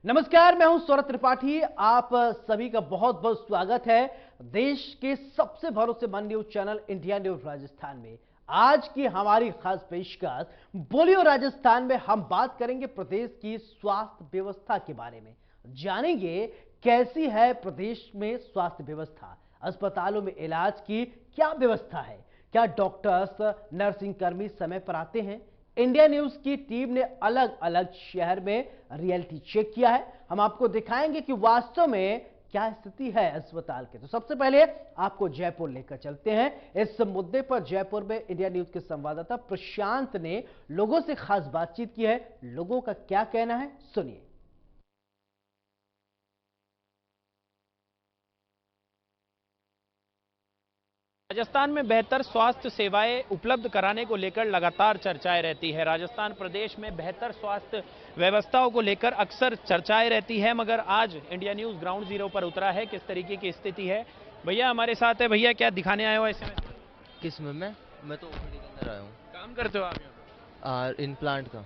नमस्कार, मैं हूं सौरभ त्रिपाठी। आप सभी का बहुत बहुत स्वागत है देश के सबसे भरोसेमंद news channel India news Rajasthan में। आज की हमारी खास पेशकश बोलियो राजस्थान में हम बात करेंगे प्रदेश की स्वास्थ्य व्यवस्था के बारे में। जानेंगे कैसी है प्रदेश में स्वास्थ्य व्यवस्था, अस्पतालों में इलाज की क्या व्यवस्था है, क्या डॉक्टर्स नर्सिंग कर्मी समय पर आते हैं। इंडिया न्यूज की टीम ने अलग अलग शहर में रियलिटी चेक किया है। हम आपको दिखाएंगे कि वास्तव में क्या स्थिति है अस्पताल के। तो सबसे पहले आपको जयपुर लेकर चलते हैं। इस मुद्दे पर जयपुर में इंडिया न्यूज के संवाददाता प्रशांत ने लोगों से खास बातचीत की है। लोगों का क्या कहना है, सुनिए। राजस्थान में बेहतर स्वास्थ्य सेवाएं उपलब्ध कराने को लेकर लगातार चर्चाएं रहती है। राजस्थान प्रदेश में बेहतर स्वास्थ्य व्यवस्थाओं को लेकर अक्सर चर्चाएं रहती है, मगर आज इंडिया न्यूज ग्राउंड जीरो पर उतरा है। किस तरीके की स्थिति है, भैया हमारे साथ है। भैया क्या दिखाने आए हो ऐसे में? किस में? मैं तो ओपीडी के अंदर आया हूँ। काम करते हो आप यहाँ? इम्प्लांट का।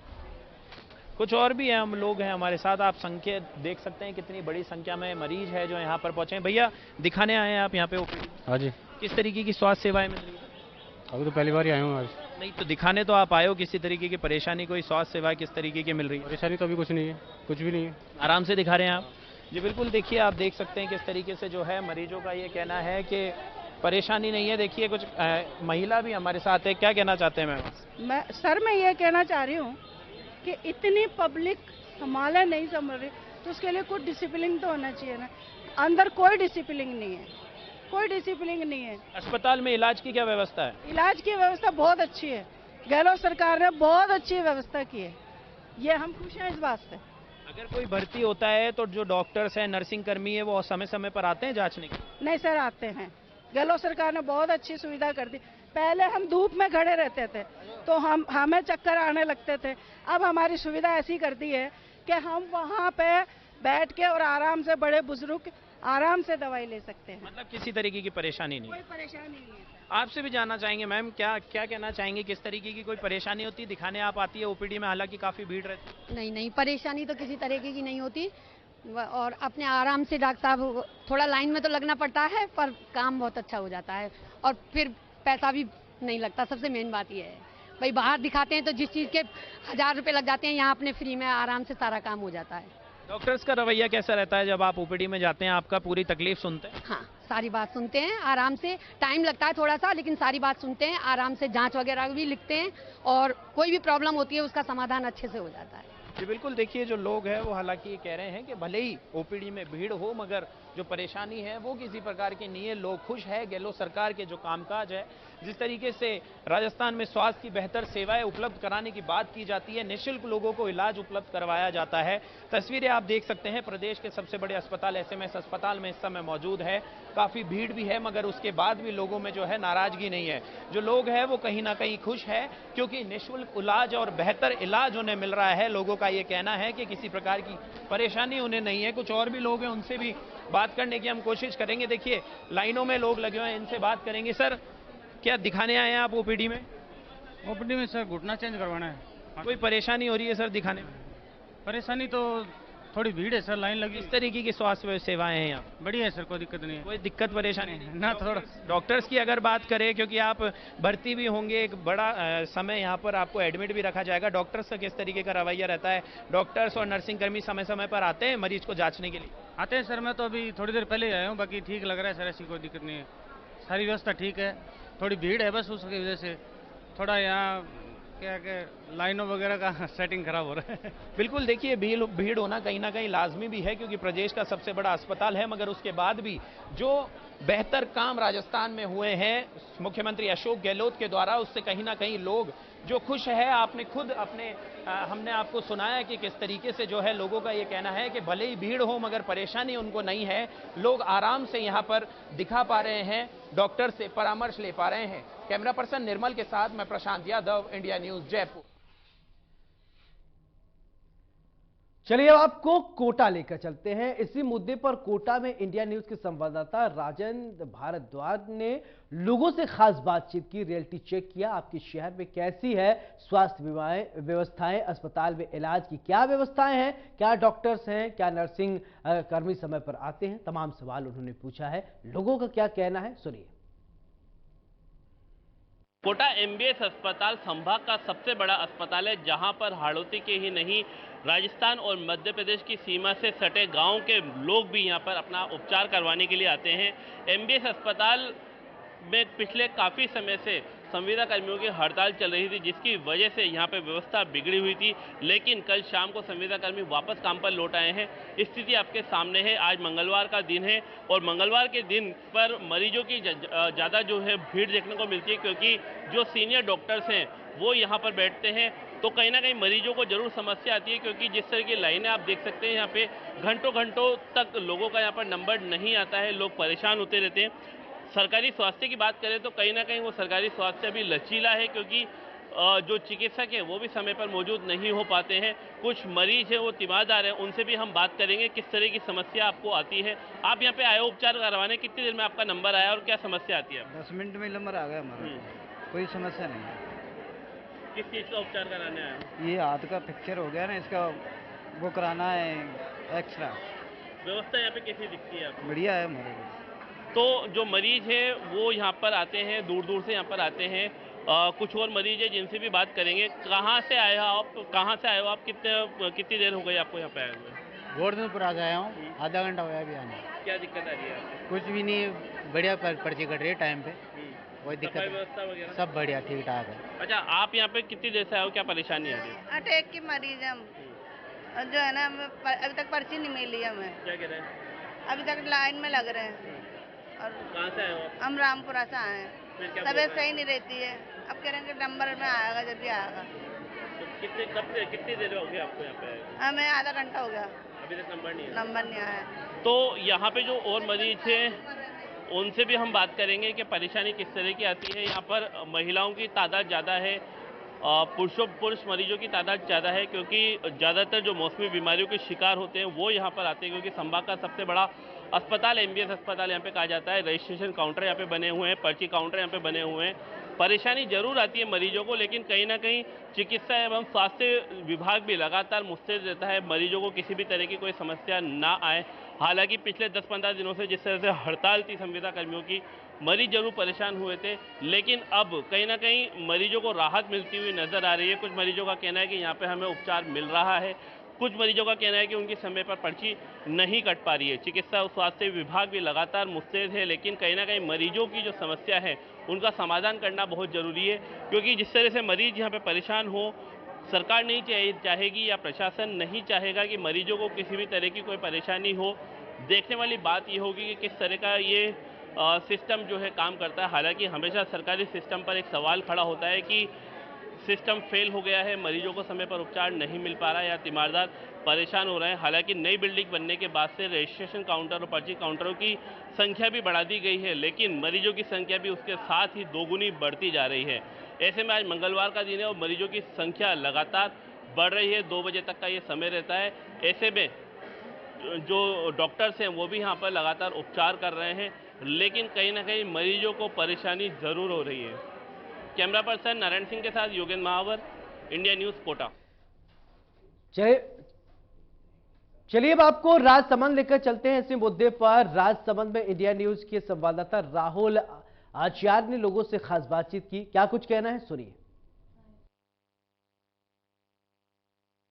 कुछ और भी हैं, हम लोग हैं हमारे साथ। आप संख्या देख सकते हैं कितनी बड़ी संख्या में मरीज है जो यहाँ पर पहुंचे हैं। भैया दिखाने आए हैं आप यहाँ पे ओपीडी? हाँ जी। किस तरीके की स्वास्थ्य सेवाएं मिल रही है? अभी तो पहली बार ही आया हूँ आज। नहीं तो दिखाने तो आप आए हो, किसी तरीके की परेशानी, कोई स्वास्थ्य सेवा किस तरीके की मिल रही है? परेशानी तो अभी कुछ नहीं है, कुछ भी नहीं है। आराम से दिखा रहे हैं आप जी? बिल्कुल, देखिए आप देख सकते हैं किस तरीके से जो है मरीजों का ये कहना है कि परेशानी नहीं है। देखिए कुछ महिला भी हमारे साथ है, क्या कहना चाहते हैं मैम? मैं ये कहना चाह रही हूँ कि इतनी पब्लिक संभाले नहीं संभल रही तो उसके लिए कुछ डिसिप्लिन तो होना चाहिए ना। अंदर कोई डिसिप्लिन नहीं है, कोई डिसिप्लिन नहीं है। अस्पताल में इलाज की क्या व्यवस्था है? इलाज की व्यवस्था बहुत अच्छी है, गहलोत सरकार ने बहुत अच्छी व्यवस्था की है, ये हम खुश हैं इस बात से। अगर कोई भर्ती होता है तो जो डॉक्टर्स हैं, नर्सिंग कर्मी है, वो समय समय पर आते हैं जांचने के? नहीं सर, आते हैं। गहलोत सरकार ने बहुत अच्छी सुविधा कर दी। पहले हम धूप में खड़े रहते थे तो हमें चक्कर आने लगते थे। अब हमारी सुविधा ऐसी कर दी है कि हम वहाँ पे बैठ के और आराम से, बड़े बुजुर्ग आराम से दवाई ले सकते हैं। मतलब किसी तरीके की परेशानी नहीं? कोई परेशानी नहीं है। आपसे भी जानना चाहेंगे मैम, क्या क्या कहना चाहेंगे, किस तरीके की कोई परेशानी होती है? दिखाने आप आती है ओपीडी में, हालांकि काफी भीड़ रहती है। नहीं, परेशानी तो किसी तरीके की नहीं होती और अपने आराम से डॉक्टर साहब, थोड़ा लाइन में तो लगना पड़ता है पर काम बहुत अच्छा हो जाता है और फिर पैसा भी नहीं लगता। सबसे मेन बात यह है भाई, बाहर दिखाते हैं तो जिस चीज़ के 1000 रुपये लग जाते हैं, यहाँ अपने फ्री में आराम से सारा काम हो जाता है। डॉक्टर्स का रवैया कैसा रहता है जब आप ओपीडी में जाते हैं? आपका पूरी तकलीफ सुनते हैं? हाँ, सारी बात सुनते हैं आराम से। टाइम लगता है थोड़ा सा, लेकिन सारी बात सुनते हैं आराम से। जांच वगैरह भी लिखते हैं और कोई भी प्रॉब्लम होती है उसका समाधान अच्छे से हो जाता है। जी बिल्कुल, देखिए जो लोग हैं वो हालांकि ये कह रहे हैं कि भले ही ओपीडी में भीड़ हो मगर जो परेशानी है वो किसी प्रकार की नहीं है। लोग खुश है। गहलोत सरकार के जो कामकाज है, जिस तरीके से राजस्थान में स्वास्थ्य की बेहतर सेवाएं उपलब्ध कराने की बात की जाती है, निःशुल्क लोगों को इलाज उपलब्ध करवाया जाता है। तस्वीरें आप देख सकते हैं, प्रदेश के सबसे बड़े अस्पताल एसएमएस अस्पताल में इस समय मौजूद है। काफी भीड़ भी है मगर उसके बाद भी लोगों में जो है नाराजगी नहीं है। जो लोग हैं वो कहीं ना कहीं खुश है क्योंकि निःशुल्क इलाज और बेहतर इलाज उन्हें मिल रहा है। लोगों का ये कहना है कि किसी प्रकार की परेशानी उन्हें नहीं है। कुछ और भी लोग हैं, उनसे भी बात करने की हम कोशिश करेंगे। देखिए लाइनों में लोग लगे हुए हैं, इनसे बात करेंगे। सर क्या दिखाने आए हैं आप ओपीडी में? ओपीडी में सर घुटना चेंज करवाना है। कोई परेशानी हो रही है सर दिखाने में? परेशानी तो थोड़ी भीड़ है सर, लाइन लगी। इस तरीके की स्वास्थ्य सेवाएं हैं यहाँ? बढ़िया है सर, कोई दिक्कत नहीं है। कोई दिक्कत परेशानी नहीं ना? थोड़ा डॉक्टर्स की अगर बात करें, क्योंकि आप भर्ती भी होंगे, एक बड़ा समय यहाँ पर आपको एडमिट भी रखा जाएगा, डॉक्टर्स का किस तरीके का रवैया रहता है? डॉक्टर्स और नर्सिंग कर्मी समय समय पर आते हैं मरीज को जांचने के लिए? आते हैं सर, मैं तो अभी थोड़ी देर पहले ही आया हूँ। बाकी ठीक लग रहा है सर, ऐसी कोई दिक्कत नहीं है। सारी व्यवस्था ठीक है, थोड़ी भीड़ है बस, उसकी वजह से थोड़ा यहाँ क्या लाइनों वगैरह का सेटिंग खराब हो रहा है। बिल्कुल, देखिए भीड़ होना कहीं ना कहीं लाजमी भी है क्योंकि प्रदेश का सबसे बड़ा अस्पताल है, मगर उसके बाद भी जो बेहतर काम राजस्थान में हुए हैं मुख्यमंत्री अशोक गहलोत के द्वारा, उससे कहीं ना कहीं लोग जो खुश है। आपने खुद हमने आपको सुनाया कि किस तरीके से जो है लोगों का ये कहना है कि भले ही भीड़ हो मगर परेशानी उनको नहीं है। लोग आराम से यहाँ पर दिखा पा रहे हैं, डॉक्टर से परामर्श ले पा रहे हैं। कैमरा पर्सन निर्मल के साथ मैं प्रशांत यादव, इंडिया न्यूज जयपुर। चलिए अब आपको कोटा लेकर चलते हैं। इसी मुद्दे पर कोटा में इंडिया न्यूज के संवाददाता राजेंद्र भारद्वाज ने लोगों से खास बातचीत की, रियलिटी चेक किया। आपके शहर में कैसी है स्वास्थ्य व्यवस्थाएं, अस्पताल में इलाज की क्या व्यवस्थाएं हैं, क्या डॉक्टर्स हैं, क्या नर्सिंग कर्मी समय पर आते हैं, तमाम सवाल उन्होंने पूछा है। लोगों का क्या कहना है, सुनिए। कोटा एमबीएस अस्पताल संभाग का सबसे बड़ा अस्पताल है, जहां पर हाड़ौती के ही नहीं राजस्थान और मध्य प्रदेश की सीमा से सटे गांव के लोग भी यहां पर अपना उपचार करवाने के लिए आते हैं। एमबीएस अस्पताल में पिछले काफ़ी समय से संविदा कर्मियों की हड़ताल चल रही थी, जिसकी वजह से यहाँ पे व्यवस्था बिगड़ी हुई थी, लेकिन कल शाम को संविदा कर्मी वापस काम पर लौट आए हैं। स्थिति आपके सामने है। आज मंगलवार का दिन है और मंगलवार के दिन पर मरीजों की ज़्यादा जो है भीड़ देखने को मिलती है, क्योंकि जो सीनियर डॉक्टर्स हैं वो यहाँ पर बैठते हैं। तो कहीं ना कहीं मरीजों को जरूर समस्या आती है, क्योंकि जिस तरह की लाइनें आप देख सकते हैं यहाँ पे घंटों घंटों तक लोगों का यहाँ पर नंबर नहीं आता है, लोग परेशान होते रहते हैं। सरकारी स्वास्थ्य की बात करें तो कहीं ना कहीं वो सरकारी स्वास्थ्य अभी लचीला है, क्योंकि जो चिकित्सक हैं वो भी समय पर मौजूद नहीं हो पाते हैं। कुछ मरीज हैं वो तीमारदार हैं, उनसे भी हम बात करेंगे किस तरह की समस्या आपको आती है। आप यहाँ पे आए उपचार करवाने, कितनी देर में आपका नंबर आया और क्या समस्या आती है? 10 मिनट में नंबर आ गया हमारा, कोई समस्या नहीं है। किस चीज़ का उपचार कराने आए? ये हाथ का फ्रैक्चर हो गया ना, इसका वो कराना है एक्सरा। व्यवस्था यहाँ पे कैसी दिखती है आपको? बढ़िया है हमारे को। तो जो मरीज है वो यहाँ पर आते हैं, दूर दूर से यहाँ पर आते हैं। कुछ और मरीज है जिनसे भी बात करेंगे। कहाँ से आए हो आप? कितनी देर हो गई आपको यहाँ पे आए हुए? गोवर्धनपुर आ गया हूँ, आधा घंटा हो गया अभी आने। क्या दिक्कत आ रही है आपको? कुछ भी नहीं, बढ़िया पर्ची कट रही है टाइम पे, कोई दिक्कत सफाई व्यवस्था वगैरह सब बढ़िया ठीक ठाक है। अच्छा, आप यहाँ पे कितनी देर से आए हो, क्या परेशानी आ रही है? अटैक की मरीज हम, और जो है ना अभी तक पर्ची नहीं मिली हमें। क्या कह रहे हैं? अभी तक लाइन में लग रहे हैं। और कहाँ से आए हो आप? हम रामपुरा से आए हैं। तबीयत सही नहीं रहती है, अब कह रहे हैं कि नंबर में आएगा जब भी आएगा। तो कितनी देर हो गई आपको यहाँ पे? हमें आधा घंटा हो गया, अभी तक नंबर नहीं आया। तो यहाँ पे जो और मरीज हैं उनसे भी हम बात करेंगे कि परेशानी किस तरह की आती है। यहाँ पर महिलाओं की तादाद ज़्यादा है, पुरुष मरीजों की तादाद ज़्यादा है, क्योंकि ज़्यादातर जो मौसमी बीमारियों के शिकार होते हैं वो यहाँ पर आते हैं, क्योंकि संभाग का सबसे बड़ा अस्पताल एमबीएस अस्पताल यहाँ पे कहा जाता है। रजिस्ट्रेशन काउंटर यहाँ पे बने हुए हैं, पर्ची काउंटर यहाँ पे बने हुए हैं। परेशानी जरूर आती है मरीजों को, लेकिन कहीं ना कहीं चिकित्सा एवं स्वास्थ्य विभाग भी लगातार मुस्तैद रहता है मरीजों को किसी भी तरह की कोई समस्या ना आए। हालांकि पिछले 10-15 दिनों से जिस तरह से हड़ताल थी संविदा कर्मियों की, मरीज जरूर परेशान हुए थे, लेकिन अब कहीं ना कहीं मरीजों को राहत मिलती हुई नजर आ रही है। कुछ मरीजों का कहना है कि यहाँ पे हमें उपचार मिल रहा है, कुछ मरीजों का कहना है कि उनकी समय पर पर्ची नहीं कट पा रही है। चिकित्सा और स्वास्थ्य विभाग भी लगातार मुस्तैद है, लेकिन कहीं ना कहीं मरीजों की जो समस्या है उनका समाधान करना बहुत ज़रूरी है, क्योंकि जिस तरह से मरीज यहाँ पे परेशान हो, सरकार नहीं चाहेगी या प्रशासन नहीं चाहेगा कि मरीजों को किसी भी तरह की कोई परेशानी हो। देखने वाली बात ये होगी कि किस तरह का ये सिस्टम जो है काम करता है। हालांकि हमेशा सरकारी सिस्टम पर एक सवाल खड़ा होता है कि सिस्टम फेल हो गया है, मरीजों को समय पर उपचार नहीं मिल पा रहा है या तीमारदार परेशान हो रहे हैं। हालांकि नई बिल्डिंग बनने के बाद से रजिस्ट्रेशन काउंटर और पर्ची काउंटरों की संख्या भी बढ़ा दी गई है, लेकिन मरीजों की संख्या भी उसके साथ ही दोगुनी बढ़ती जा रही है। ऐसे में आज मंगलवार का दिन है और मरीजों की संख्या लगातार बढ़ रही है। 2 बजे तक का ये समय रहता है। ऐसे में जो डॉक्टर्स हैं वो भी यहाँ पर लगातार उपचार कर रहे हैं, लेकिन कहीं ना कहीं मरीजों को परेशानी जरूर हो रही है। कैमरा पर्सन नारायण सिंह के साथ योगेंद्र महावर, इंडिया न्यूज कोटा। चलिए अब आपको राजसमंद लेकर चलते हैं। इसी मुद्दे पर राजसमंद में इंडिया न्यूज के संवाददाता राहुल आचार्य ने लोगों से खास बातचीत की। क्या कुछ कहना है, सुनिए।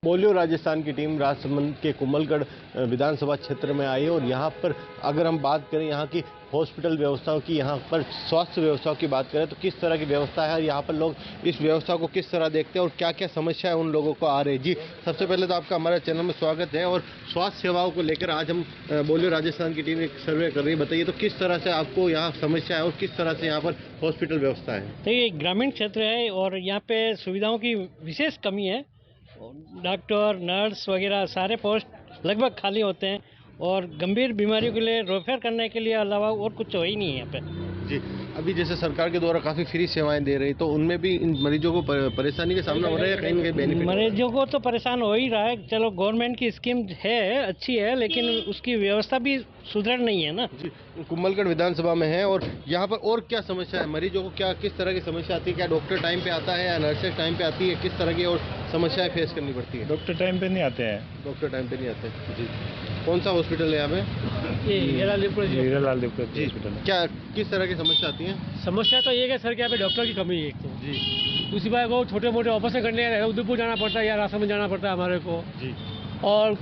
बोलियो राजस्थान की टीम राजसमंद के कुमलगढ़ विधानसभा क्षेत्र में आई है और यहाँ पर अगर हम बात करें यहाँ की हॉस्पिटल व्यवस्थाओं की, यहाँ पर स्वास्थ्य व्यवस्थाओं की बात करें तो किस तरह की व्यवस्था है, यहाँ पर लोग इस व्यवस्था को किस तरह देखते हैं और क्या क्या समस्या है उन लोगों को आ रही है। जी, सबसे पहले तो आपका हमारे चैनल में स्वागत है। और स्वास्थ्य सेवाओं को लेकर आज हम बोलियो राजस्थान की टीम एक सर्वे कर रही है। बताइए तो किस तरह से आपको यहाँ समस्या है और किस तरह से यहाँ पर हॉस्पिटल व्यवस्था है? देखिए, ग्रामीण क्षेत्र है और यहाँ पे सुविधाओं की विशेष कमी है। डॉक्टर, नर्स वगैरह सारे पोस्ट लगभग खाली होते हैं और गंभीर बीमारियों के लिए रेफर करने के लिए अलावा और कुछ हो ही नहीं है यहाँ पे। जी, अभी जैसे सरकार के द्वारा काफ़ी फ्री सेवाएं दे रही, तो उनमें भी इन मरीजों को परेशानी का सामना हो रहा है, कहीं ना कहीं बेनिफिट? मरीजों को तो परेशान हो ही रहा है। चलो गवर्नमेंट की स्कीम है, अच्छी है, लेकिन उसकी व्यवस्था भी सुदृढ़ नहीं है ना। जी, कुंभलगढ़ विधानसभा में है और यहाँ पर और क्या समस्या है? मरीजों को क्या किस तरह की समस्या आती है? क्या डॉक्टर टाइम पे आता है या नर्सेज टाइम पे आती है? किस तरह की और समस्याएं फेस करनी पड़ती है? डॉक्टर टाइम पे नहीं आते हैं। डॉक्टर टाइम पे नहीं आते। जी, कौन सा हॉस्पिटल है यहाँ पे? ये हीरालाल हॉस्पिटल। क्या किस तरह की समस्या आती है? समस्या तो ये है सर कि यहाँ पे डॉक्टर की कमी है एक तो। जी, दूसरी बात को छोटे मोटे ऑपरेशन करने उदयपुर जाना पड़ता है या राजसमंद जाना पड़ता है हमारे को। जी, और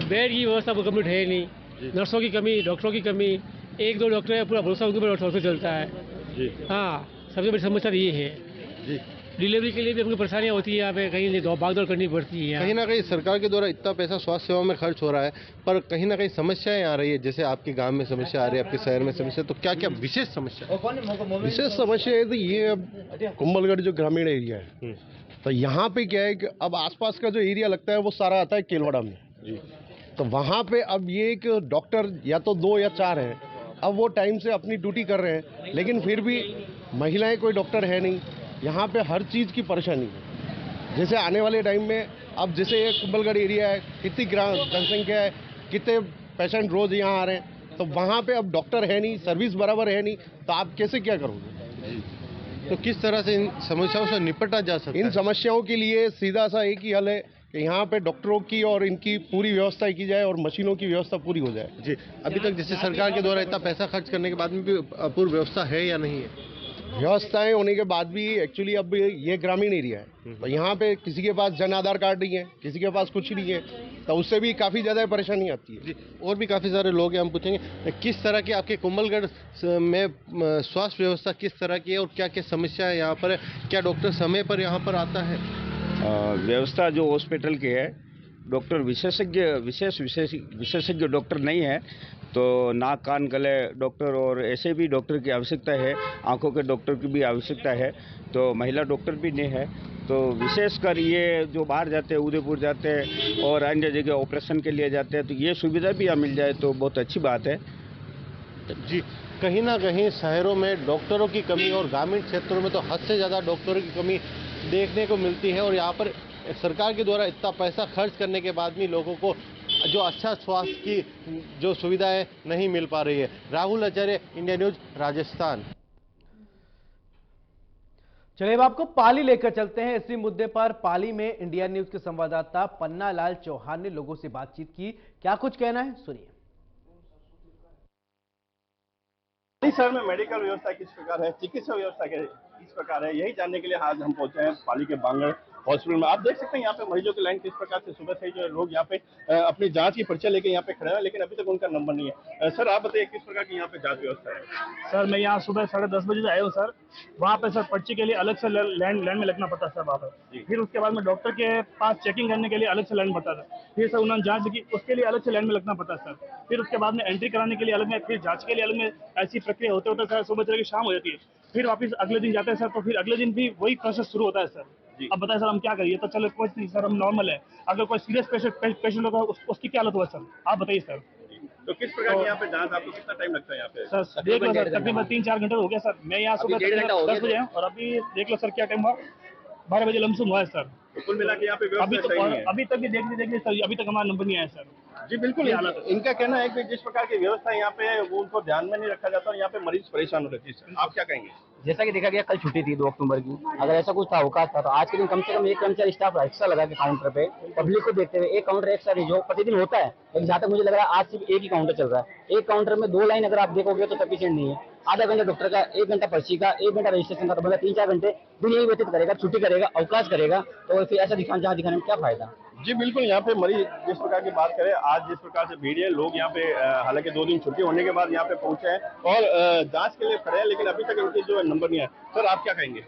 बेड की व्यवस्था कंप्लीट है नहीं, नर्सों की कमी, डॉक्टरों की कमी, एक दो डॉक्टर है, पूरा भरोसा उनके ऊपर डॉक्टर चलता है। जी, हाँ, सबसे बड़ी समस्या ये है। जी, डिलीवरी के लिए भी हमको परेशानियाँ होती है, यहाँ पे कहीं भागदौड़ करनी पड़ती है। कहीं ना कहीं सरकार के द्वारा इतना पैसा स्वास्थ्य सेवा में खर्च हो रहा है, पर कहीं ना कहीं समस्याएं आ रही है। जैसे आपके गांव में समस्या आ रही है, आपके शहर में समस्या, तो क्या क्या विशेष समस्या? विशेष समस्या है तो ये अब कुंभलगढ़ जो ग्रामीण एरिया है, तो यहाँ पे क्या है कि अब आसपास का जो एरिया लगता है वो सारा आता है केलवाड़ा में। जी, तो वहाँ पे अब ये एक डॉक्टर या तो 2 या 4 हैं, अब वो टाइम से अपनी ड्यूटी कर रहे हैं, लेकिन फिर भी महिलाएं कोई डॉक्टर है नहीं। यहाँ पे हर चीज़ की परेशानी है। जैसे आने वाले टाइम में अब जैसे ये कुंभलगढ़ एरिया है, कितनी जनसंख्या है, कितने पेशेंट रोज यहाँ आ रहे हैं, तो वहाँ पे अब डॉक्टर है नहीं, सर्विस बराबर है नहीं, तो आप कैसे क्या करोगे? तो किस तरह से इन समस्याओं से निपटा जा सकता है? इन समस्याओं के लिए सीधा सा एक ही हल है कि यहाँ पे डॉक्टरों की और इनकी पूरी व्यवस्था की जाए और मशीनों की व्यवस्था पूरी हो जाए। जी, अभी तक जैसे सरकार के द्वारा इतना पैसा खर्च करने के बाद में भी अपूर्ण व्यवस्था है या नहीं है? व्यवस्थाएं होने के बाद भी एक्चुअली अब ये ग्रामीण एरिया है, तो यहाँ पे किसी के पास जन आधार कार्ड नहीं है, किसी के पास कुछ नहीं है, तो उससे भी काफ़ी ज़्यादा परेशानी आती है। जी, और भी काफ़ी सारे लोग हैं, हम पूछेंगे किस तरह की आपके कुंभलगढ़ में स्वास्थ्य व्यवस्था किस तरह की है और क्या क्या समस्या है यहाँ पर? क्या डॉक्टर समय पर यहाँ पर आता है? व्यवस्था जो हॉस्पिटल की है, डॉक्टर विशेषज्ञ डॉक्टर नहीं है, तो नाक कान गले डॉक्टर और ऐसे भी डॉक्टर की आवश्यकता है, आंखों के डॉक्टर की भी आवश्यकता है, तो महिला डॉक्टर भी नहीं है। तो विशेषकर ये जो बाहर जाते हैं, उदयपुर जाते हैं और अन्य जगह ऑपरेशन के लिए जाते हैं, तो ये सुविधा भी यहाँ मिल जाए तो बहुत अच्छी बात है। जी, कहीं ना कहीं शहरों में डॉक्टरों की कमी और ग्रामीण क्षेत्रों में तो हद से ज़्यादा डॉक्टरों की कमी देखने को मिलती है, और यहाँ पर सरकार के द्वारा इतना पैसा खर्च करने के बाद भी लोगों को जो अच्छा स्वास्थ्य की जो सुविधाएं नहीं मिल पा रही है। राहुल आचार्य, इंडिया न्यूज, राजस्थान। चलिए अब आपको पाली लेकर चलते हैं। इसी मुद्दे पर पाली में इंडिया न्यूज के संवाददाता पन्ना लाल चौहान ने लोगों से बातचीत की। क्या कुछ कहना है, सुनिए। शहर में मेडिकल व्यवस्था किस प्रकार है, चिकित्सा व्यवस्था किस प्रकार है, यही जानने के लिए आज हम पहुंचे हैं पाली के बांगड़ हॉस्पिटल में। आप देख सकते हैं यहाँ पे मरीजों की लाइन किस प्रकार से सुबह से ही जो लोग यहाँ पे अपनी जांच की पर्चा लेके यहाँ पे खड़े हैं, लेकिन अभी तक उनका नंबर नहीं है। सर आप बताइए किस प्रकार की यहाँ पे जांच व्यवस्था है? सर मैं यहाँ सुबह 10:30 बजे से आया हूँ सर। वहाँ पे सर पर्ची के लिए अलग से लाइन में लगना पड़ता है सर वहाँ पर। फिर उसके बाद में डॉक्टर के पास चेकिंग करने के लिए अलग से लाइन पड़ता था। फिर सर उन्होंने जाँच की, उसके लिए अलग से लाइन में लगना पड़ता है सर। फिर उसके बाद में एंट्री कराने के लिए अलग में, फिर जाँच के लिए अलग में, ऐसी प्रक्रिया होते होते सर सुबह चले शाम हो जाती है। फिर वापस अगले दिन जाते हैं सर, तो फिर अगले दिन भी वही प्रोसेस शुरू होता है सर। अब बताएं सर हम क्या करिए? तो चलो कुछ नहीं सर, हम नॉर्मल है। अगर कोई सीरियस पेशेंट होगा उसकी क्या हालत होगा सर, आप बताइए सर। तो किस प्रकार की यहाँ पे जांच, आपको कितना टाइम लगता है यहाँ पे? सर देख लो सर, तकरीबन 3-4 घंटे हो गया सर। मैं यहाँ सुबह 10 बजे हूँ और अभी देख लो सर क्या टाइम हुआ, 12 बजे लमसम हुआ है सर। तो कुल मिला के यहाँ पे अभी तक भी देखिए सर, अभी तक हमारा नंबर नहीं आया सर। जी बिल्कुल, इनका कहना है कि जिस प्रकार की व्यवस्था यहाँ पे वो उनको ध्यान में नहीं रखा जाता और यहाँ पे मरीज परेशान हो रहे हैं। आप क्या कहेंगे? जैसा कि देखा गया कल छुट्टी थी 2 अक्टूबर की, अगर ऐसा कुछ था अवकाश था तो आज के दिन कम से कम एक कर्मचारी स्टाफ एक्स्ट्रा लगा के काउंटर पे पब्लिक को देखते हुए, एक काउंटर एक्स्ट्रा जो प्रतिदिन होता है, लेकिन जहाँ तक मुझे लग रहा है आज सिर्फ एक ही काउंटर चल रहा है। एक काउंटर में 2 लाइन अगर आप देखोगे तो सफिशिएंट नहीं है। आधा घंटा डॉक्टर का, 1 घंटा पर्ची का, 1 घंटा रजिस्ट्रेशन का, तो बंदा 3-4 घंटे दिन यही व्यतीत करेगा, छुट्टी करेगा, अवकाश करेगा, तो फिर ऐसा जहाँ दिखाने में क्या फायदा? जी बिल्कुल, यहाँ पे मरीज जिस प्रकार की बात करें, आज जिस प्रकार से भीड़ है, लोग यहाँ पे हालांकि 2 दिन छुट्टी होने के बाद यहाँ पे पहुंचे हैं और जांच के लिए खड़े हैं, लेकिन अभी तक उनकी जो नंबर नहीं है। सर आप क्या कहेंगे?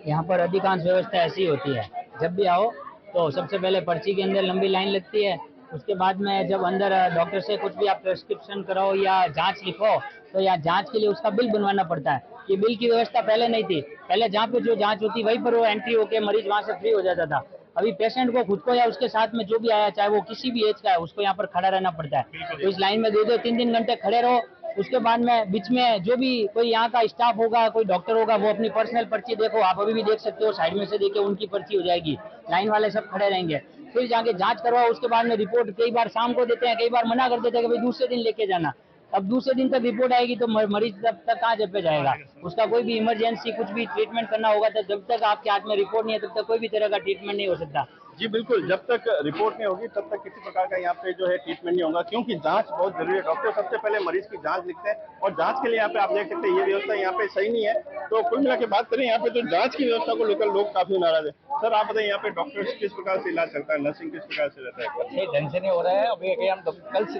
यहाँ पर अधिकांश व्यवस्था ऐसी होती है, जब भी आओ तो सबसे पहले पर्ची के अंदर लंबी लाइन लगती है, उसके बाद में जब अंदर डॉक्टर से कुछ भी आप प्रेस्क्रिप्शन कराओ या जाँच लिखो तो यहाँ जाँच के लिए उसका बिल बनवाना पड़ता है। ये बिल की व्यवस्था पहले नहीं थी। पहले जहाँ पे जो जाँच होती वहीं पर वो एंट्री होके मरीज वहाँ से फ्री हो जाता था। अभी पेशेंट को खुद को या उसके साथ में जो भी आया, चाहे वो किसी भी एज का है, उसको यहाँ पर खड़ा रहना पड़ता है। तो इस लाइन में 2-3 घंटे खड़े रहो, उसके बाद में बीच में जो भी कोई यहाँ का स्टाफ होगा, कोई डॉक्टर होगा, वो अपनी पर्सनल पर्ची देखो, आप अभी भी देख सकते हो, साइड में से देखिए उनकी पर्ची हो जाएगी, लाइन वाले सब खड़े रहेंगे, फिर जाके जांच करवाओ, उसके बाद में रिपोर्ट कई बार शाम को देते हैं, कई बार मना कर देते हैं कि भाई दूसरे दिन लेके जाना। अब दूसरे दिन तक रिपोर्ट आएगी तो मरीज तब तक कहाँ जब पे जाएगा, उसका कोई भी इमरजेंसी कुछ भी ट्रीटमेंट करना होगा तो जब तक आपके हाथ में रिपोर्ट नहीं है तब तक कोई भी तरह का ट्रीटमेंट नहीं हो सकता। जी बिल्कुल, जब तक रिपोर्ट नहीं होगी तब तक किसी प्रकार का यहाँ पे जो है ट्रीटमेंट नहीं होगा, क्योंकि जांच बहुत जरूरी है। डॉक्टर सबसे पहले मरीज की जांच लिखते हैं और जांच के लिए यहाँ पे आप देख सकते हैं ये व्यवस्था यहाँ पे सही नहीं है। तो कुल मिला के बात करें यहाँ पे तो जांच की व्यवस्था को लेकर लोग काफी नाराज है। सर आप बताइए यहाँ पे डॉक्टर किस प्रकार से इलाज करता है, नर्सिंग किस प्रकार से रहता है? ढंग से नहीं हो रहा है। अभी हम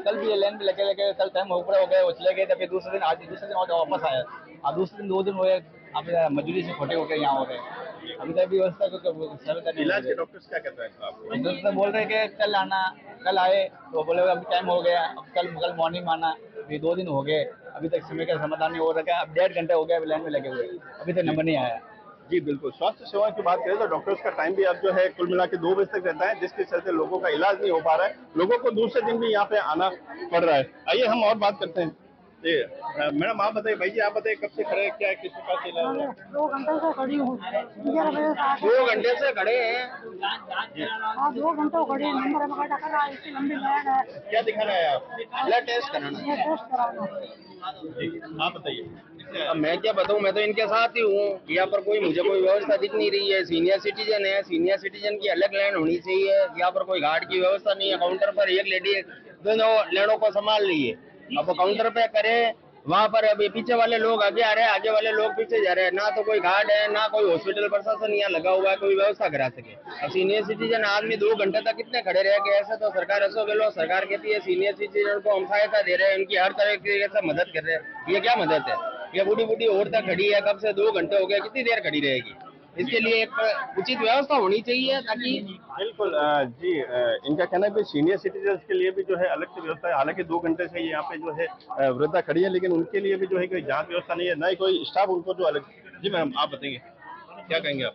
कल भी लाइन पे लगे कल टाइम ऊपर हो गए, वो चले गए, फिर दूसरे दिन आज दूसरे दिन वापस आया, अब दूसरे दिन 2 दिन हुए, अब मजदूरी से खोटे होकर यहाँ हो रहे हैं। अभी तक व्यवस्था इलाज के डॉक्टर्स क्या कहते हैं आपको? डॉक्टर बोल रहे हैं कि कल आना, कल आए तो बोले अभी टाइम हो गया, अब कल मॉर्निंग में आना, अभी 2 दिन हो गए, अभी तक समय का समाधान नहीं हो रखा है। अब 1.5 घंटे हो गया लाइन में लगे हुए, अभी तक नंबर नहीं आया। जी बिल्कुल, स्वास्थ्य सेवा की बात करें तो डॉक्टर्स का टाइम भी अब जो है कुल मिला के 2 बजे तक रहता है, जिसके चलते लोगों का इलाज नहीं हो पा रहा है, लोगों को दूसरे दिन भी यहाँ पे आना पड़ रहा है। आइए हम और बात करते हैं। मैडम आप बताइए, भाई जी आप बताइए कब से खड़े हैं, क्या किस प्रकार से इलाज हो रहा है? 2 घंटे से खड़ी हूँ। 2 घंटे से खड़े हैं? हाँ 2 घंटे खड़े हैं, नंबर में काटा कर रहा है, इसकी लंबी लाइन है। क्या दिखाना है आप? ब्लड टेस्ट कराना है। टेस्ट कराना। आप बताइए। अब मैं क्या बताऊं, मैं तो इनके साथ ही हूँ, यहाँ पर कोई मुझे कोई व्यवस्था दिख नहीं रही है। सीनियर सिटीजन है, सीनियर सिटीजन की अलग लाइन होनी चाहिए, यहाँ पर कोई गार्ड की व्यवस्था नहीं है। काउंटर पर एक लेडी दोनों लेनों को संभाल रही है, अब वो काउंटर पे करे, वहाँ पर अभी पीछे वाले लोग आगे आ रहे हैं, आगे वाले लोग पीछे जा रहे हैं, ना तो कोई गार्ड है ना कोई हॉस्पिटल प्रशासन यहाँ लगा हुआ है कोई व्यवस्था करा सके। अब सीनियर सिटीजन आदमी 2 घंटे तक कितने खड़े रह गए? ऐसे तो सरकार ऐसा गलो, सरकार कहती है सीनियर सिटीजन को हम सहायता दे रहे हैं, उनकी हर तरह की से मदद कर रहे हैं। ये क्या मदद है? ये बूढ़ी बूढ़ी औरतें खड़ी है, कब से 2 घंटे हो गए, कितनी देर खड़ी रहेगी? इसके लिए एक उचित व्यवस्था होनी चाहिए ताकि। बिल्कुल जी, इनका कहना है कि सीनियर सिटीजन के लिए भी जो है अलग से व्यवस्था है। हालांकि 2 घंटे से यहाँ पे जो है वृद्धा खड़ी है, लेकिन उनके लिए भी जो है कोई जांच व्यवस्था नहीं है, ना ही कोई स्टाफ उनको जो अलग। जी मैम आप बताएंगे क्या कहेंगे आप?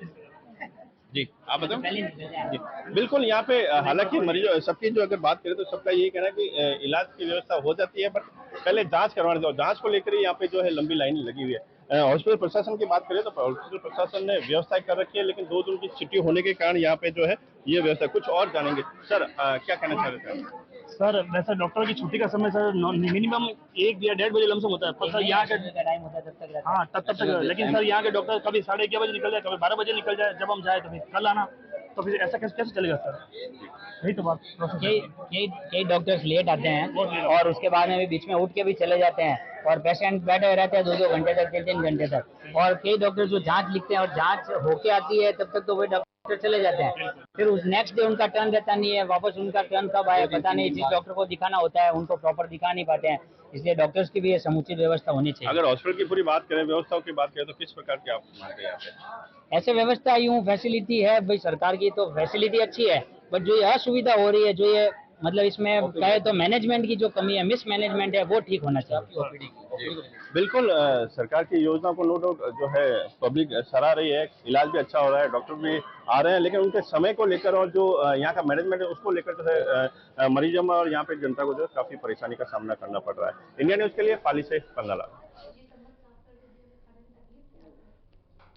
जी आप बताओ। जी बिल्कुल, यहाँ पे हालांकि मरीजों सबकी जो अगर बात करें तो सबका यही कहना है कि इलाज की व्यवस्था हो जाती है, बट पहले जांच करवाने दो। जांच को लेकर यहाँ पे जो है लंबी लाइन लगी हुई है। हॉस्पिटल प्रशासन की बात करें तो हॉस्पिटल प्रशासन ने व्यवस्था कर रखी है, लेकिन 2 दिन की छुट्टी होने के कारण यहाँ पे जो है ये व्यवस्था। कुछ और जानेंगे सर, क्या कहना चाह रहे थे? सर वैसे डॉक्टर की छुट्टी का समय सर मिनिमम 1 या 1.5 बजे लमसम होता है, पर सर यहाँ के टाइम होता है तब तक। हाँ तब तक, लेकिन सर यहाँ के डॉक्टर कभी 11:30 बजे निकल जाए, कभी 12 बजे निकल जाए, जब हम जाए तो फिर कल आना, तो फिर ऐसा कैसे चलेगा सर? यही तो बात। कई डॉक्टर्स लेट आते हैं और उसके बाद में भी बीच में उठ के भी चले जाते हैं, और पेशेंट बैठे रहते हैं 2-2 घंटे तक, 3-3 घंटे तक। और कई डॉक्टर जो जांच लिखते हैं और जांच होके आती है तब तक तो वे डॉक्टर चले जाते हैं, फिर उस नेक्स्ट डे उनका टर्न रहता नहीं है, वापस उनका टर्न कब आए पता नहीं। जिस डॉक्टर को दिखाना होता है उनको प्रॉपर दिखा नहीं पाते हैं, इसलिए डॉक्टर्स की भी ये समुचित व्यवस्था होनी चाहिए। अगर हॉस्पिटल की पूरी बात करें, व्यवस्थाओं की बात करें तो किस प्रकार की आप मानते हैं यहाँ पे? ऐसे व्यवस्था यूँ फैसिलिटी है भाई, सरकार की तो फैसिलिटी अच्छी है, बट जो ये असुविधा हो रही है, जो ये मतलब इसमें कहे तो मैनेजमेंट की जो कमी है, मिस मैनेजमेंट है, वो ठीक होना चाहिए। बिल्कुल, सरकार की योजना को नो डाउट जो है पब्लिक सराह रही है, इलाज भी अच्छा हो रहा है, डॉक्टर भी आ रहे हैं, लेकिन उनके समय को लेकर और जो यहाँ का मैनेजमेंट है उसको लेकर जो है मरीजों में और यहाँ पे जनता को जो है काफी परेशानी का सामना करना पड़ रहा है। इंडिया न्यूज के लिए पाली से पंगाला।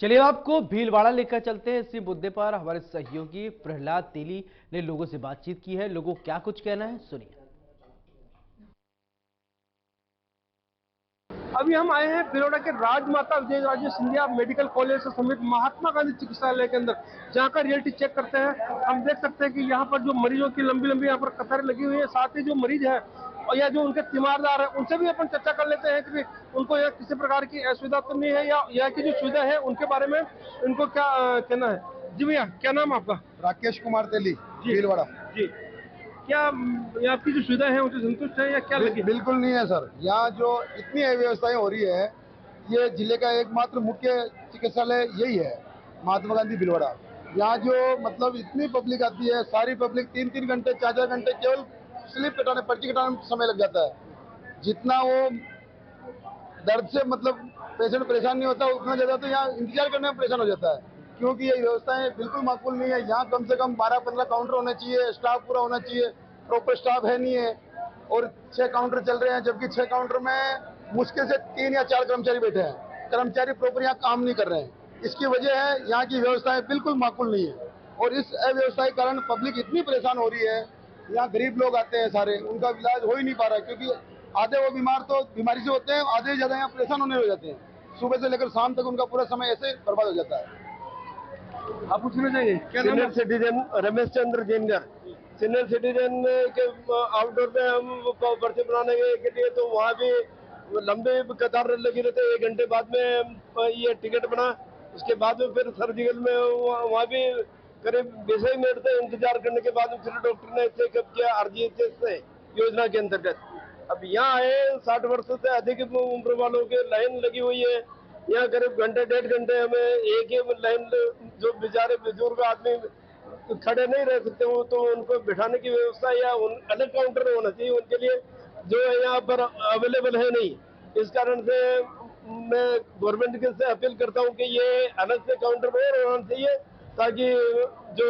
चलिए आपको भीलवाड़ा लेकर चलते हैं। इसी मुद्दे पर हमारे सहयोगी प्रहलाद तेली ने लोगों से बातचीत की है। लोगों को क्या कुछ कहना है, सुनिए। अभी हम आए हैं भीलवाड़ा के राजमाता विजयराजे सिंधिया मेडिकल कॉलेज से समित महात्मा गांधी चिकित्सालय के अंदर, जहां का रियलिटी चेक करते हैं। हम देख सकते हैं कि यहाँ पर जो मरीजों की लंबी लंबी यहाँ पर कतारें लगी हुई है, साथ ही जो मरीज है या जो उनके तीमारदार है उनसे भी अपन चर्चा कर लेते हैं कि उनको यहाँ किसी प्रकार की असुविधा तो नहीं है, या यहाँ की जो सुविधा है उनके बारे में इनको क्या कहना है। जी भैया, क्या नाम आपका? राकेश कुमार तेली, भीलवाड़ा। जी, क्या आपकी जो सुविधा है उनसे संतुष्ट है या क्या लगी? बिल्कुल नहीं है सर, यहाँ जो इतनी व्यवस्थाएं हो रही है, ये जिले का एकमात्र मुख्य चिकित्सालय यही है, महात्मा गांधी भीलवाड़ा। यहाँ जो मतलब इतनी पब्लिक आती है, सारी पब्लिक 3-3 घंटे 4-4 घंटे केवल स्लिप कटाने, पर्ची कटाने में समय लग जाता है। जितना वो दर्द से मतलब पेशेंट परेशान नहीं होता, उतना ज्यादा तो यहाँ इंतजार करने में परेशान हो जाता है, क्योंकि ये व्यवस्थाएं बिल्कुल माकूल नहीं है। यहाँ कम से कम 12-15 काउंटर होने चाहिए, स्टाफ पूरा होना चाहिए, प्रॉपर स्टाफ है नहीं है, और 6 काउंटर चल रहे हैं, जबकि 6 काउंटर में मुश्किल से 3 या 4 कर्मचारी बैठे हैं। कर्मचारी प्रॉपर यहाँ काम नहीं कर रहे हैं। इसकी वजह है यहाँ की व्यवस्थाएं बिल्कुल माकूल नहीं है और इस अव्यवस्था के कारण पब्लिक इतनी परेशान हो रही है। यहाँ गरीब लोग आते हैं सारे, उनका इलाज हो ही नहीं पा रहा क्योंकि आधे वो बीमार तो बीमारी से होते हैं, आधे ज्यादा यहाँ परेशान होने हो जाते हैं। सुबह से लेकर शाम तक उनका पूरा समय ऐसे बर्बाद हो जाता है। आप पूछना चाहिए क्या नाम senior citizen Ramesh Chandra जैनगर। Senior citizen के आउटडोर में हम पर्चे बनाने के लिए तो वहाँ भी लंबे कतार लगी रहते हैं। 1 घंटे बाद में ये टिकट बना, उसके बाद में फिर सर्जिकल में वहाँ भी करीब 20 मिनट तक इंतजार करने के बाद फिर डॉक्टर ने चेकअप किया RGHS से योजना के अंतर्गत। अब यहाँ आए 60 वर्ष से अधिक उम्र वालों के लाइन लगी हुई है। यहाँ करीब घंटे 1.5 घंटे हमें एक ही लाइन, जो बेचारे बुजुर्ग आदमी खड़े नहीं रह सकते वो तो उनको बिठाने की व्यवस्था या अलग काउंटर होना चाहिए उनके लिए, जो है यहाँ पर अवेलेबल है नहीं। इस कारण से मैं गवर्नमेंट के से अपील करता हूँ कि ये अलग से काउंटर पर होना चाहिए ताकि जो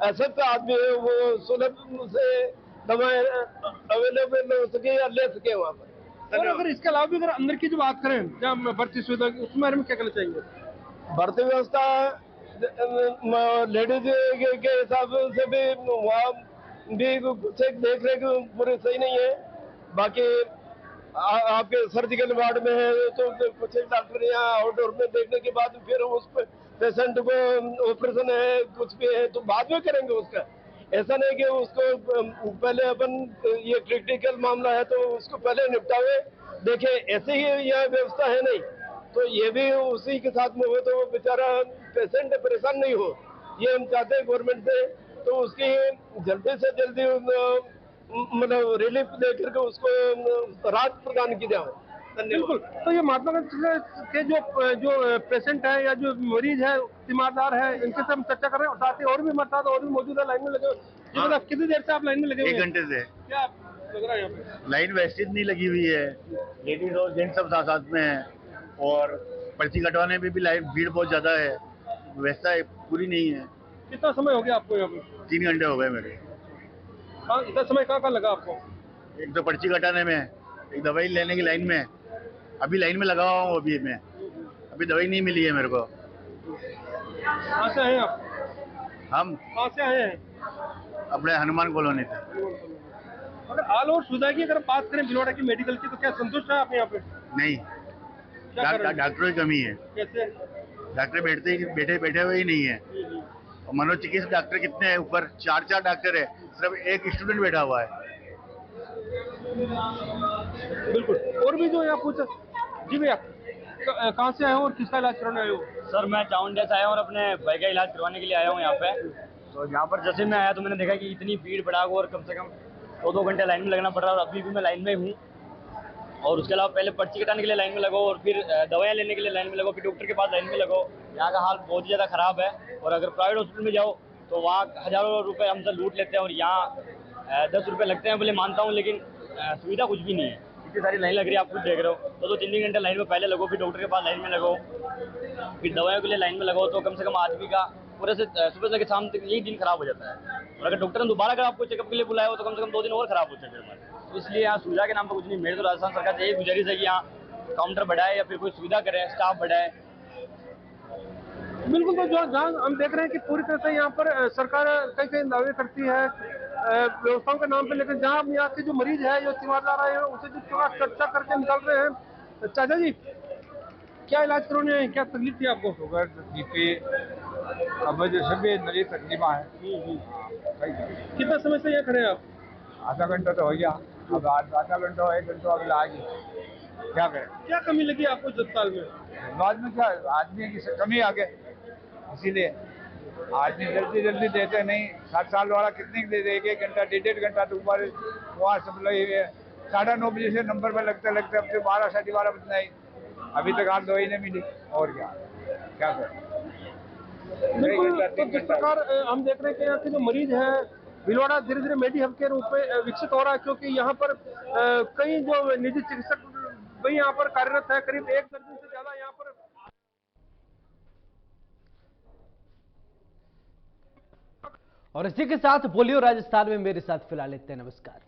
असक्त आदमी है वो सुलभ से दवाएं अवेलेबल हो सके या ले सके वहाँ पर। और अगर इसके अलावा भी अगर अंदर की जो बात करें जब भर्ती सुविधा की, उसके बारे में क्या कहना चाहेंगे? भर्ती व्यवस्था लेडीज के हिसाब से भी वहाँ भी कुछ देख रेख पूरी सही नहीं है। बाकी आपके सर्जिकल वार्ड में है तो कुछ डॉक्टर यहाँ आउटडोर में देखने के बाद फिर उस पेशेंट को ऑपरेशन है कुछ भी है तो बाद में करेंगे उसका। ऐसा नहीं कि उसको पहले अपन ये क्रिटिकल मामला है तो उसको पहले निपटावे देखे, ऐसे ही यह व्यवस्था है नहीं। तो ये भी उसी के साथ में हो तो वो बेचारा पेशेंट परेशान नहीं हो, ये हम चाहते हैं गवर्नमेंट से। तो उसकी जल्दी से जल्दी मतलब रिलीफ देकर के उसको राहत प्रदान की जाए। बिल्कुल। तो ये महात्मा गांधी के जो पेशेंट है या जो मरीज है, तीमारदार है, इनके से हम चर्चा कर रहे हैं और साथ ही और भी और भी मौजूद है लाइन में लगे। हाँ। कितनी देर से आप लाइन में लगे? 1 घंटे से। क्या लग रहा है यहाँ पे? लाइन व्यवस्थित नहीं लगी हुई है, लेडीज और जेंट्स सब साथ साथ में है और पर्ची कटवाने में भी लाइन भीड़ बहुत ज्यादा है, व्यवस्था पूरी नहीं है। कितना समय हो गया आपको यहाँ पे? 3 घंटे हो गए मेरे। इतना समय कहाँ लगा आपको? एक तो पर्ची कटाने में, एक दवाई लेने की लाइन में। अभी लाइन में लगा हुआ हूँ, अभी दवाई नहीं मिली है मेरे को। कहाँ से आए आप? हम कहाँ से आए हैं? अपने हनुमान कॉलोनी से। अगर ऑल ओवर सुविधा की अगर बात करें भिलवाड़ा की मेडिकल की, तो क्या संतुष्ट है आप यहाँ पे? नहीं, डॉक्टरों की कमी है। कैसे? डॉक्टर बैठे हुए ही नहीं है। और मनोचिकित्सक डॉक्टर कितने हैं ऊपर? 4 डॉक्टर है, सिर्फ एक स्टूडेंट बैठा हुआ है। बिल्कुल। और भी जो यहाँ पूछा जी भैया, कहाँ से आए हो और किसका इलाज करवाने आए हो? सर मैं चाउंडे से आया हूँ और अपने भाई का इलाज करवाने के लिए आया हूँ यहाँ पे। तो यहाँ पर जैसे मैं आया तो मैंने देखा कि इतनी भीड़ भड़ाक और कम से कम 2 घंटे लाइन में लगना पड़ रहा है और अभी भी मैं लाइन में हूँ। और उसके अलावा पहले पर्ची कटाने के लिए लाइन में लगो और फिर दवाइयाँ लेने के लिए लाइन में लगो, फिर डॉक्टर के पास लाइन में लगो। यहाँ का हाल बहुत ही ज़्यादा ख़राब है और अगर प्राइवेट हॉस्पिटल में जाओ तो वहाँ हज़ारों रुपये हमसे लूट लेते हैं और यहाँ 10 रुपये लगते हैं। बोले मानता हूँ, लेकिन सुविधा कुछ भी नहीं है। इतनी सारी लाइन लग रही है, आप खुद देख रहे हो। तो 3 घंटे लाइन में पहले लगो, फिर डॉक्टर के पास लाइन में लगो, फिर दवाइयों के लिए लाइन में लगो। तो कम से कम आदमी का पूरे से सुबह से शाम तक यही दिन खराब हो जाता है। और अगर डॉक्टर ने दोबारा अगर आपको चेकअप के लिए बुलाया हो तो कम से कम 2 दिन और खराब होते हैं फिर। तो इसलिए यहाँ सुविधा के नाम पर कुछ नहीं। मेरे तो राजस्थान सरकार से यही गुजारिश है कि यहाँ काउंटर बढ़ाए या फिर कोई सुविधा करे, स्टाफ बढ़ाए। बिल्कुल। तो जो जहाँ हम देख रहे हैं कि पूरी तरह से यहाँ पर सरकार कई दावे करती है व्यवस्थाओं के नाम पे, लेकिन जहाँ यहाँ के जो मरीज है, जो तीमारदार आए हैं, उसे जो थोड़ा चर्चा करके निकल रहे हैं। चाचा जी, क्या इलाज करवाने हैं? क्या तकलीफ थी आपको? शुगर, बीपी, अब जैसे भी नई तकलीफा है। कितना समय से यहाँ खड़े हैं आप? आधा घंटा तो हो गया। अब आधा घंटा 1 घंटा अगला आगे क्या करें? क्या कमी लगी आपको अस्पताल में? बाद में क्या आदमी की कमी आ गई, इसीलिए आदमी जल्दी देते नहीं। 60 साल वाला कितने दे दे? 1 घंटा 1.5 घंटा तो ऊपर वहाँ सब लोग 9:30 बजे से नंबर पर लगते अब तो 12 साढ़े 12 बजे नहीं, अभी तक आप दवाई नहीं मिली। और क्या करें? बिल्कुल। तो जिस प्रकार हम देख रहे हैं कि यहाँ के जो मरीज है, भिलवाड़ा धीरे धीरे मेडी हब के रूप में विकसित हो रहा है, क्योंकि यहाँ पर कई जो निजी चिकित्सक भी यहाँ पर कार्यरत है। करीब 1 दर्जन से ज्यादा यहाँ पर। और इसी के साथ बोलियो राजस्थान में मेरे साथ फिलहाल इतने। नमस्कार।